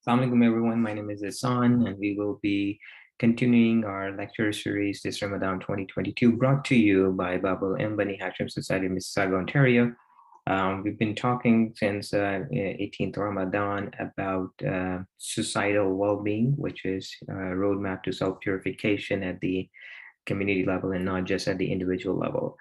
Assalamu alaikum everyone, my name is Ehsan and we will be continuing our lecture series this Ramadan 2022 brought to you by Bani Hashim Society, Mississauga, Ontario. We've been talking since 18th Ramadan about societal well-being, which is a roadmap to self-purification at the community level and not just at the individual level.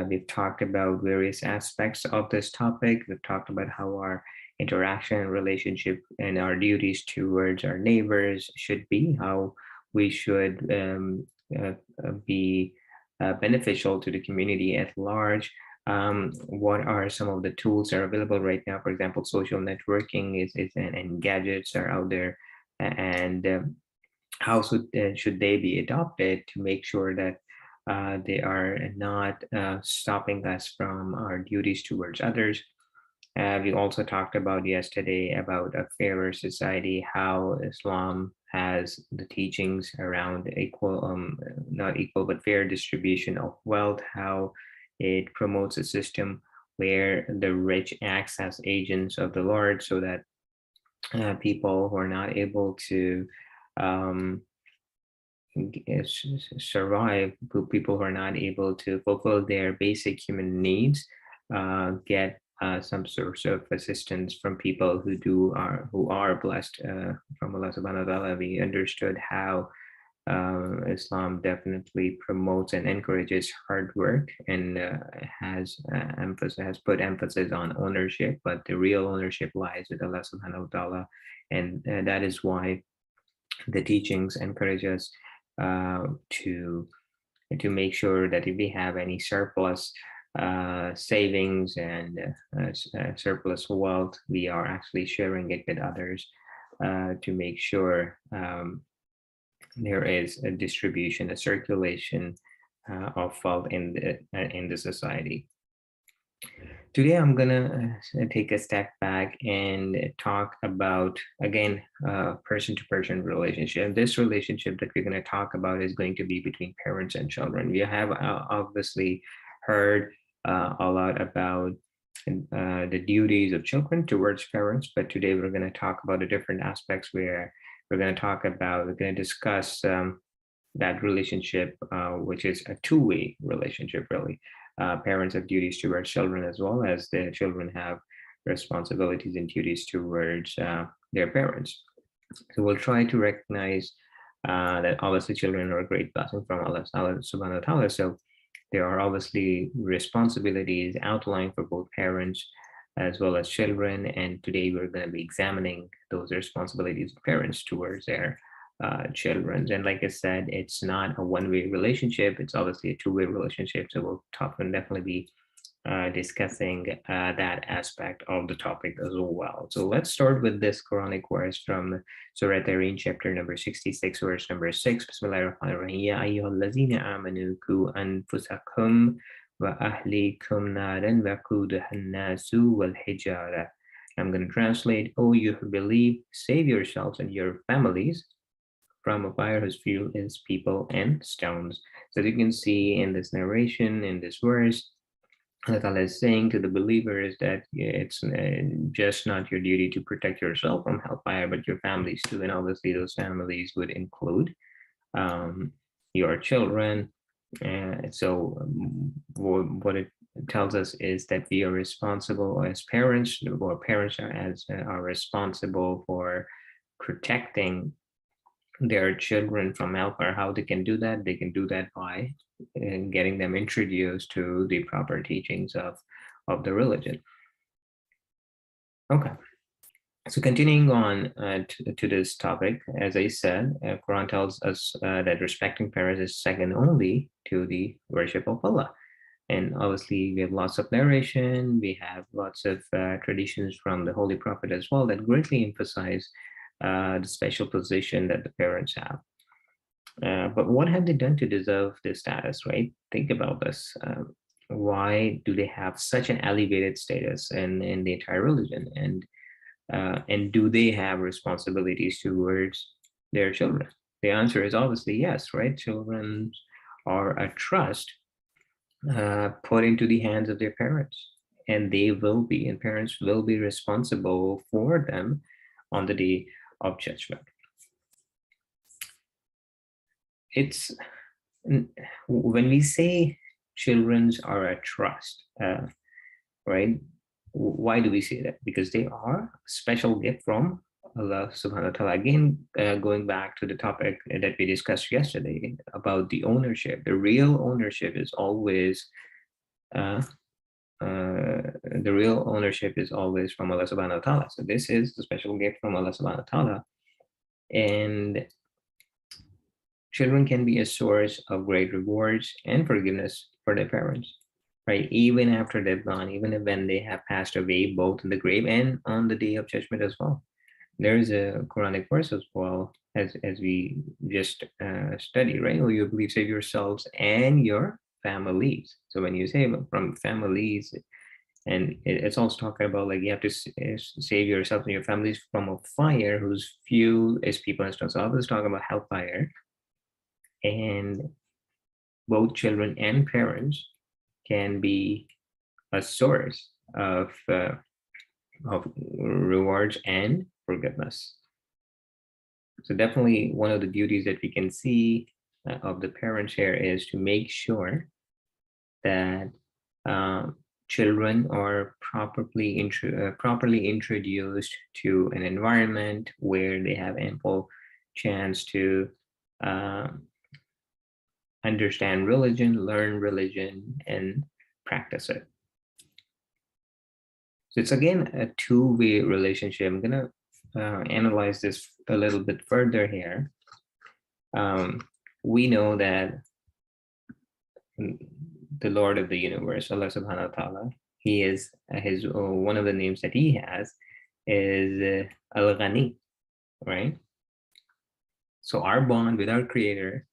We've talked about various aspects of this topic. We've talked about how our interaction and relationship and our duties towards our neighbors should be, how we should be beneficial to the community at large. What are some of the tools that are available right now? For example, social networking and gadgets are out there, and how should they be adopted to make sure that they are not stopping us from our duties towards others. We also talked about yesterday about a fairer society, how Islam has the teachings around equal, not equal, but fair distribution of wealth, how it promotes a system where the rich acts as agents of the Lord so that people who are not able to um, survive, people who are not able to fulfill their basic human needs, get some sort of assistance from people who are blessed from Allah subhanahu wa ta'ala. We understood how Islam definitely promotes and encourages hard work and has put emphasis on ownership, but the real ownership lies with Allah subhanahu wa ta'ala, and that is why the teachings encourage us to make sure that if we have any surplus savings and surplus wealth, we are actually sharing it with others to make sure there is a distribution, a circulation of wealth in the society. Today, I'm gonna take a step back and talk about, again, person-to-person relationship. This relationship that we're gonna talk about is going to be between parents and children. We have obviously heard a lot about the duties of children towards parents, but today we're gonna talk about the different aspects where we're gonna discuss that relationship, which is a two-way relationship, really. Parents have duties towards children as well as the children have responsibilities and duties towards their parents. So we'll try to recognize that obviously children are a great blessing from Allah subhanahu wa ta'ala. So there are obviously responsibilities outlined for both parents as well as children. And today we're going to be examining those responsibilities of parents towards their children. And like I said, it's not a one-way relationship. It's obviously a two-way relationship. So we'll definitely be discussing that aspect of the topic as well. So let's start with this Quranic verse from Surah Tarin, chapter number 66, verse number 6. Bismillahirrahmanirrahim. Ya ayyuhallazina amanu ku anfusakum wa ahlikum naran waquduha an-nasu wal hijara. I'm going to translate, "Oh, you who believe, save yourselves and your families from a fire whose fuel is people and stones." So you can see in this narration, in this verse, Allah Ta'ala is saying to the believers that it's just not your duty to protect yourself from hellfire, but your families too. And obviously those families would include your children. What it tells us is that we are responsible as parents, or parents are responsible for protecting their children from hellfire. How they can do that? They can do that by getting them introduced to the proper teachings of the religion. Okay, so continuing on to this topic, as I said, Quran tells us that respecting parents is second only to the worship of Allah. And obviously we have lots of narration, we have lots of traditions from the Holy Prophet as well that greatly emphasize the special position that the parents have. But what have they done to deserve this status, right? Think about this. Why do they have such an elevated status in the entire religion? And do they have responsibilities towards their children? The answer is obviously yes, right? Children are a trust put into the hands of their parents, and parents will be responsible for them on the day of judgment. It's when we say children are a trust, right? Why do we say that? Because they are a special gift from Allah subhanahu wa ta'ala. Again, going back to the topic that we discussed yesterday about the ownership, the real ownership is always from Allah subhanahu wa ta'ala. So this is the special gift from Allah subhanahu wa ta'ala. And children can be a source of great rewards and forgiveness for their parents, right? Even after they've gone, even when they have passed away, both in the grave and on the day of judgment as well. There's a Quranic verse as well, as we just studied, right? Or you believe, save yourselves and your families. So when you say from families, and it's also talking about like you have to save yourself and your families from a fire whose fuel is people and stuff. So I was talking about hellfire, and both children and parents can be a source of rewards and forgiveness. So definitely one of the duties that we can see of the parents here is to make sure that children are properly introduced to an environment where they have ample chance to understand religion, learn religion, and practice it. So it's again a two-way relationship. I'm gonna analyze this a little bit further here. We know that the Lord of the universe, Allah subhanahu wa ta'ala, he is one of the names that he has is Al-Ghani, right? So our bond with our creator,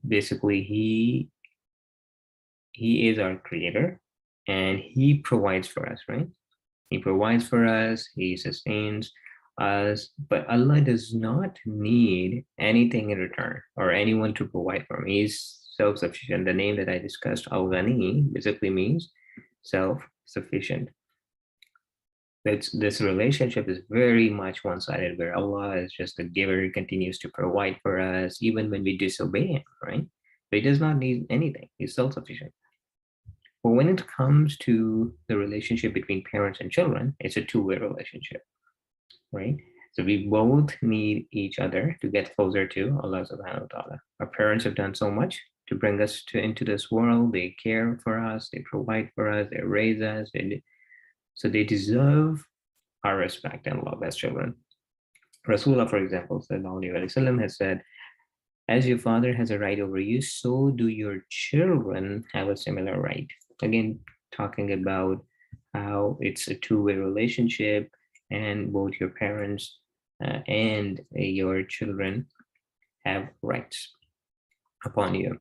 basically he is our creator and he provides for us, right? He provides for us, he sustains us, but Allah does not need anything in return or anyone to provide for him. He's self-sufficient. The name that I discussed, Al-Ghani, basically means self-sufficient. This relationship is very much one-sided, where Allah is just the giver, he continues to provide for us even when we disobey him, right? But he does not need anything. He's self-sufficient. But when it comes to the relationship between parents and children, it's a two-way relationship, right? So we both need each other to get closer to Allah subhanahu wa ta'ala. Our parents have done so much to bring us into this world. They care for us, they provide for us, they raise us, so they deserve our respect and love as children. Rasulullah, for example, sallallahu alaihi wasallam, has said, as your father has a right over you, so do your children have a similar right. Again, talking about how it's a two-way relationship and both your parents and your children have rights upon you.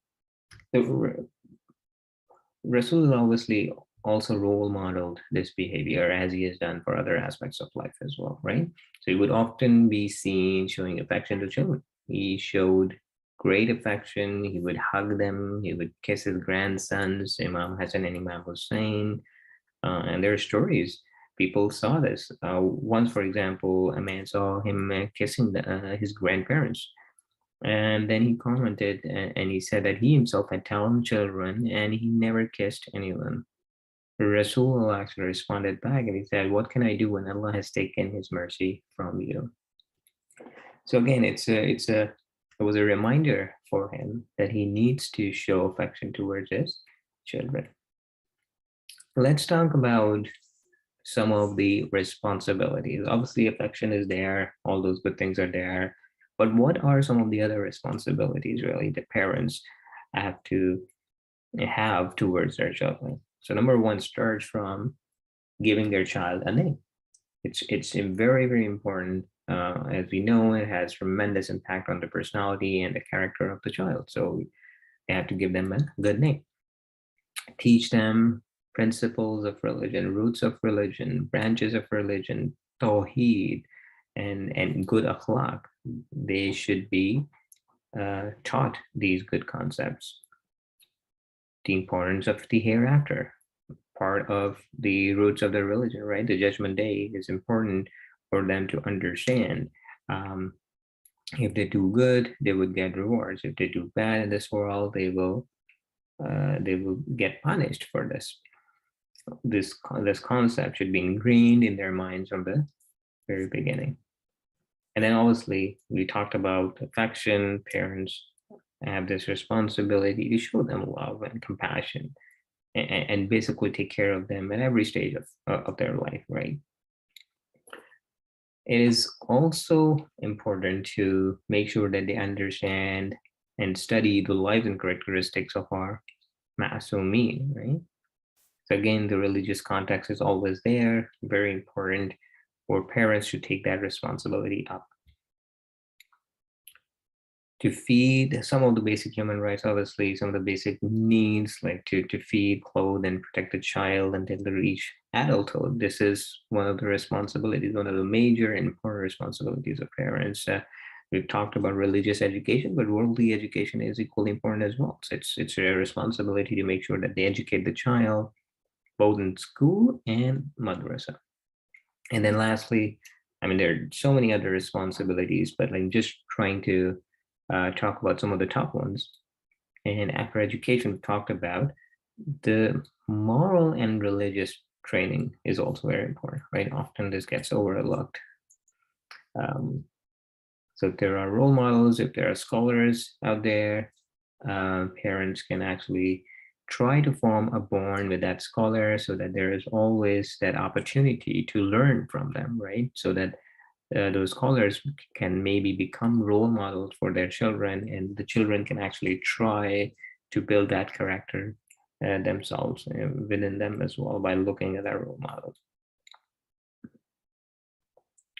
Rasulullah obviously also role modeled this behavior as he has done for other aspects of life as well, right? So he would often be seen showing affection to children. He showed great affection. He would hug them. He would kiss his grandsons, Imam Hassan and Imam Hussein. And there are stories. People saw this. Once, for example, a man saw him kissing his grandparents. And then he commented and he said that he himself had 10 children and he never kissed anyone. Rasul actually responded back and he said, what can I do when Allah has taken his mercy from you? So again, it was a reminder for him that he needs to show affection towards his children. Let's talk about some of the responsibilities. Obviously, affection is there, all those good things are there, but what are some of the other responsibilities really the parents have to have towards their children? So number one starts from giving their child a name. It's very, very important. As we know, it has tremendous impact on the personality and the character of the child. So they have to give them a good name. Teach them principles of religion, roots of religion, branches of religion, tawheed, and good akhlaq. They should be taught these good concepts. The importance of the hereafter. part of the roots of their religion, right? The Judgment Day is important for them to understand. If they do good, they would get rewards. If they do bad in this world, they will get punished for this. This concept should be ingrained in their minds from the very beginning. And then obviously we talked about affection. Parents have this responsibility to show them love and compassion, and basically take care of them at every stage of their life, right? It is also important to make sure that they understand and study the lives and characteristics of our Ma'asumin, right? So again, the religious context is always there, very important, for parents to take that responsibility up. To feed some of the basic human rights, obviously, some of the basic needs, like to feed, clothe, and protect the child until they reach adulthood. This is one of the responsibilities, one of the major and important responsibilities of parents. We've talked about religious education, but worldly education is equally important as well. So it's their responsibility to make sure that they educate the child, both in school and madrasa. And then lastly, I mean, there are so many other responsibilities, but like just trying to talk about some of the top ones. And after education, we talked about the moral and religious training is also very important, right? Often this gets overlooked. So if there are role models, if there are scholars out there, parents can actually try to form a bond with that scholar so that there is always that opportunity to learn from them, right? So that those scholars can maybe become role models for their children, and the children can actually try to build that character themselves within them as well by looking at their role models.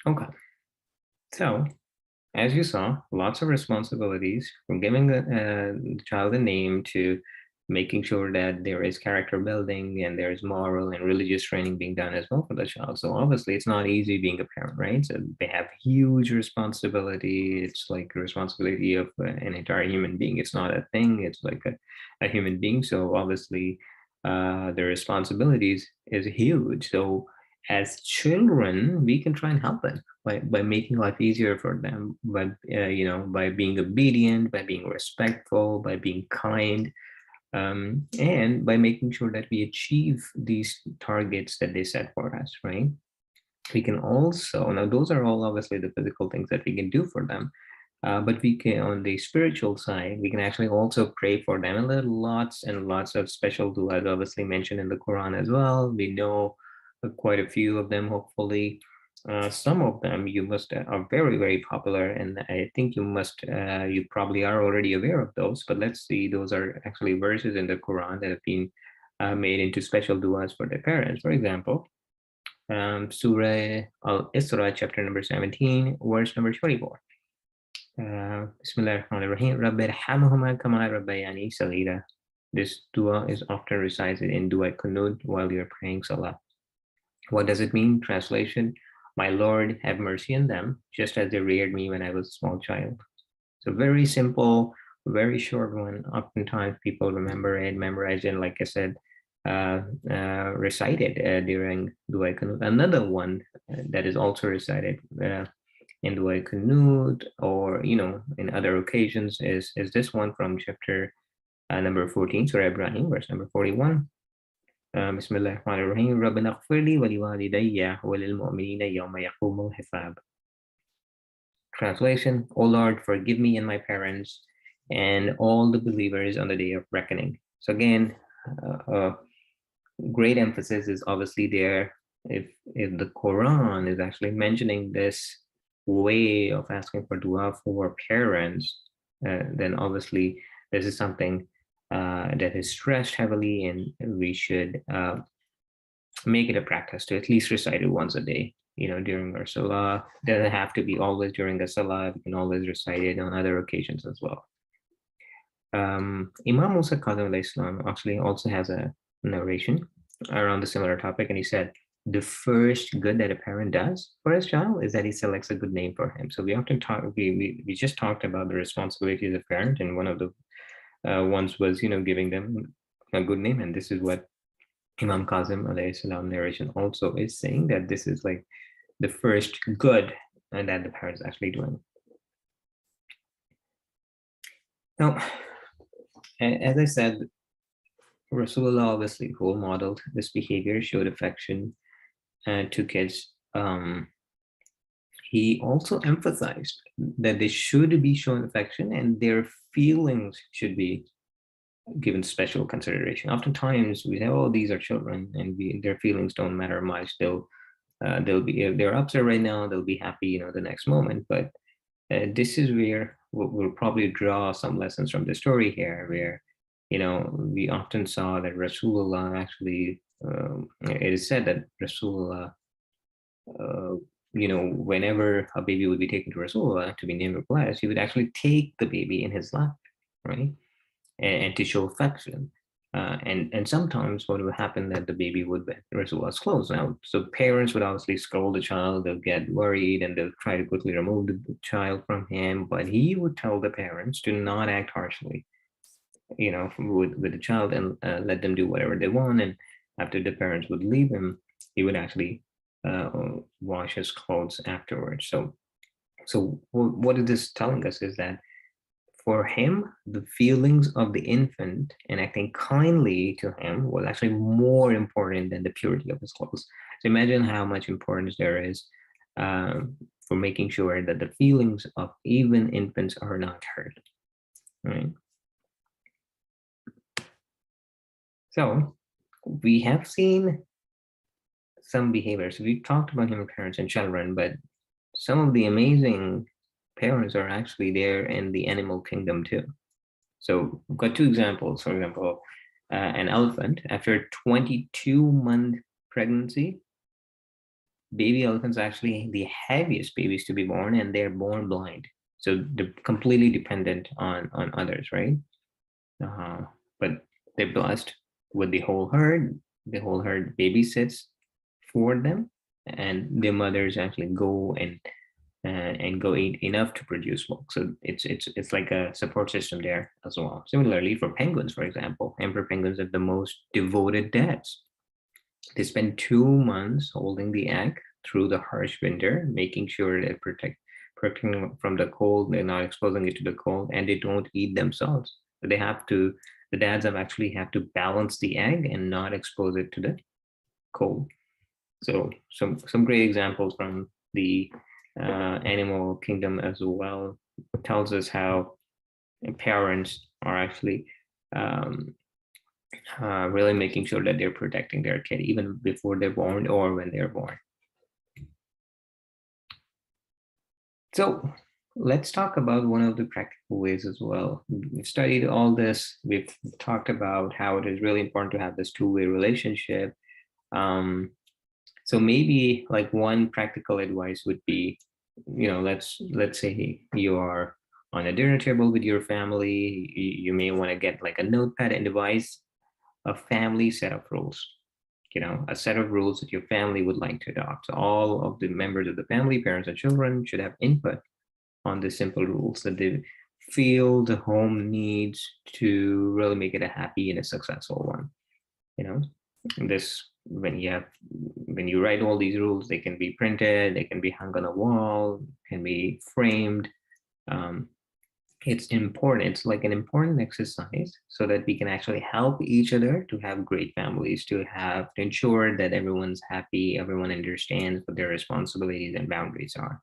Okay, so as you saw, lots of responsibilities from giving the child a name to making sure that there is character building and there's moral and religious training being done as well for the child. So obviously it's not easy being a parent, right? So they have huge responsibility. It's like a responsibility of an entire human being. It's not a thing, it's like a human being. So obviously the responsibilities is huge. So as children, we can try and help them by making life easier for them, by by being obedient, by being respectful, by being kind, and by making sure that we achieve these targets that they set for us, right? We can also, now those are all obviously the physical things that we can do for them, but we can, on the spiritual side, we can actually also pray for them. And there are lots and lots of special du'as obviously mentioned in the Quran as well. We know quite a few of them, hopefully. Some of them you must are very, very popular, and I think you probably are already aware of those, but let's see. Those are actually verses in the Quran that have been made into special du'as for their parents. For example, Surah Al-Isra, chapter number 17, verse number 24. Bismillahirrahmanirrahim. Rabbi Irhamhuma kama rabbayani saghira. This dua is often recited in dua kunud while you're praying salah. What does it mean? Translation: my Lord, have mercy on them, just as they reared me when I was a small child. So very simple, very short one. Oftentimes people remember it, memorize it, like I said, recited during Dua Qunut. Another one that is also recited in Dua Qunut, or in other occasions, is this one from chapter number 14, Surah Ibrahim, verse number 41. Bismillahirrahmanirrahim. Rabbana ighfirli wa liwalidayya wa lil mu'minina yawma yaqumul hisab. Translation: O Lord, forgive me and my parents and all the believers on the day of reckoning. So again, great emphasis is obviously there. If the Quran is actually mentioning this way of asking for dua for parents, then obviously this is something that is stressed heavily, and we should make it a practice to at least recite it once a day, during our salah. Doesn't have to be always during the salah. We can always recite it on other occasions as well. Imam Musa Kazim Islam actually also has a narration around the similar topic, and he said the first good that a parent does for his child is that he selects a good name for him. So we often talk, we just talked about the responsibilities of a parent, and one of the ones was giving them a good name, and this is what Imam Kazim alayhi salam narration also is saying that this is like the first good that the parents actually doing. Now, as I said, Rasulullah obviously role modeled this behavior, showed affection to kids. He also emphasized that they should be shown affection and their feelings should be given special consideration. Oftentimes we say, "Oh, these are children, and their feelings don't matter much. They'll be if they're upset right now, they'll be happy, the next moment." But this is where we'll probably draw some lessons from the story here, where we often saw that Rasulullah actually. It is said that Rasulullah, whenever a baby would be taken to Rasulullah to be named or blessed, he would actually take the baby in his lap, right? And to show affection. And sometimes what would happen that the baby would be Rasulullah's clothes. Now, so parents would obviously scold the child, they'll get worried and they'll try to quickly remove the child from him, but he would tell the parents to not act harshly, with the child and let them do whatever they want. And after the parents would leave him, he would actually wash his clothes afterwards. So what is this telling us is that for him, the feelings of the infant and acting kindly to him was actually more important than the purity of his clothes. So imagine how much importance there is for making sure that the feelings of even infants are not hurt. Right. So we have seen some behaviors. We've talked about human parents and children, but some of the amazing parents are actually there in the animal kingdom too. So we've got two examples. For example, an elephant, after 22-month pregnancy, baby elephants are actually the heaviest babies to be born, and they're born blind. So they're completely dependent on others, right? But they're blessed with the whole herd. The whole herd babysits for them, and their mothers actually go and go eat enough to produce milk. So it's like a support system there as well. Similarly, for penguins, for example, emperor penguins have the most devoted dads. They spend 2 months holding the egg through the harsh winter, making sure they protecting from the cold, they're not exposing it to the cold, and they don't eat themselves. They have to, the dads have to balance the egg and not expose it to the cold. So some great examples from the animal kingdom as well tells us how parents are actually really making sure that they're protecting their kid even before they're born or when they're born. So let's talk about one of the practical ways as well. We've studied all this. We've talked about how it is really important to have this two-way relationship. So maybe like one practical advice would be, let's say you are on a dinner table with your family. You may want to get like a notepad and devise a family set of rules. A set of rules that your family would like to adopt. So all of the members of the family, parents and children, should have input on the simple rules that they feel the home needs to really make it a happy and a successful one. This when you write all these rules, they can be printed, they can be hung on a wall, can be framed. It's important. It's like an important exercise so that we can actually help each other to have great families, to ensure that everyone's happy, everyone understands what their responsibilities and boundaries are.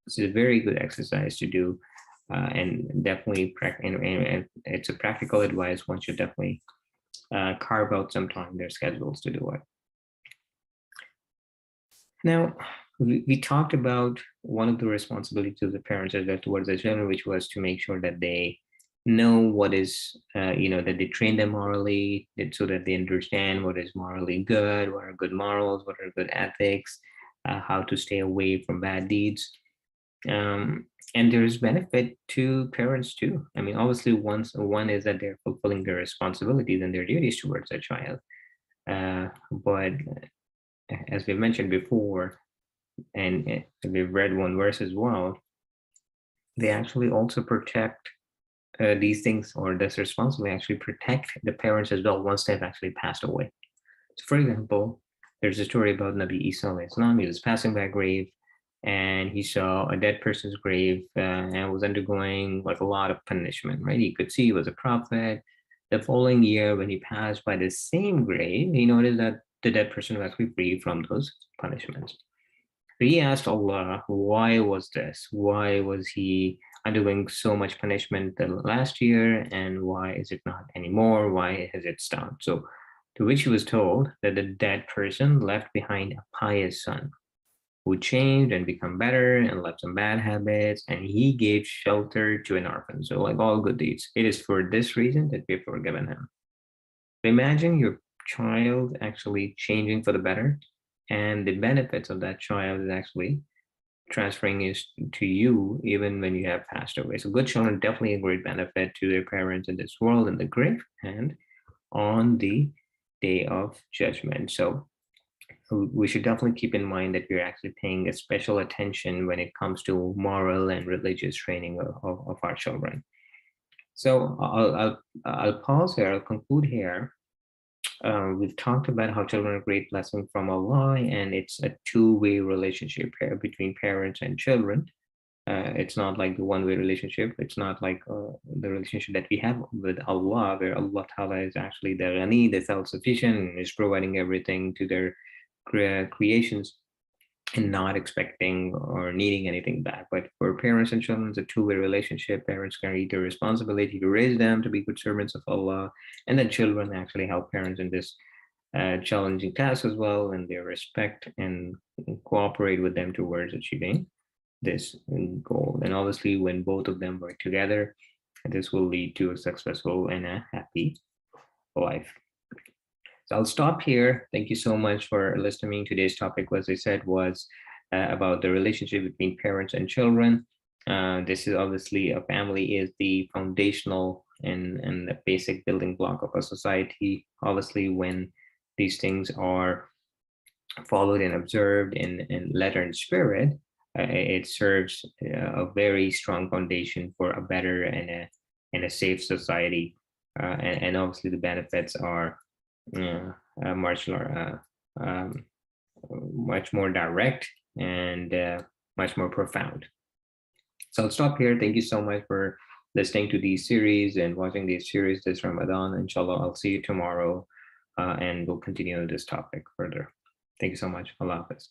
It's a very good exercise to do, and definitely and it's a practical advice. One should definitely carve out some time in their schedules to do it. Now, we talked about one of the responsibilities of the parents towards the children, which was to make sure that they know what is, that they train them morally, so that they understand what is morally good, what are good morals, what are good ethics, how to stay away from bad deeds. And there's benefit to parents too. I mean, obviously, one is that they're fulfilling their responsibilities and their duties towards their child. But as we mentioned before, and we've read one verse as well, they actually also protect these things, or this responsibility actually protect the parents as well once they've actually passed away. So for example, there's a story about Nabi Isa alayhi salam. He was passing by a grave and he saw a dead person's grave and was undergoing like a lot of punishment, right? He could see he was a prophet. The following year, when he passed by the same grave, he noticed that the dead person was actually free from those punishments. So he asked Allah, why was this? Why was he undergoing so much punishment the last year? And why is it not anymore? Why has it stopped? So to which he was told that the dead person left behind a pious son who changed and become better and left some bad habits, and he gave shelter to an orphan. So like all good deeds, it is for this reason that we've forgiven him. So imagine your child actually changing for the better, and the benefits of that child is actually transferring is to you even when you have passed away. So good children definitely a great benefit to their parents in this world in the grave and on the day of judgment. So we should definitely keep in mind that we're actually paying a special attention when it comes to moral and religious training of our children. So I'll pause here. I'll conclude here. We've talked about how children are a great blessing from Allah, and it's a two-way relationship between parents and children. It's not like the one-way relationship. It's not like the relationship that we have with Allah, where Allah Ta'ala is actually the Ghani, the self-sufficient, and is providing everything to their creations and not expecting or needing anything back. But for parents and children, it's a two-way relationship. Parents carry the responsibility to raise them to be good servants of Allah, and then children actually help parents in this challenging task as well, and they respect and cooperate with them towards achieving this goal. And obviously, when both of them work together, this will lead to a successful and a happy life. So I'll stop here. Thank you so much for listening. Today's topic, as I said, was about the relationship between parents and children. This is obviously a family is the foundational and the basic building block of a society. Obviously, when these things are followed and observed in letter and spirit, it serves a very strong foundation for a better and a safe society. And obviously, the benefits are much much more direct and much more profound. So I'll stop here. Thank you so much for listening to these series and watching these series this Ramadan. Inshallah, I'll see you tomorrow and we'll continue this topic further. Thank you so much. Allah Hafiz.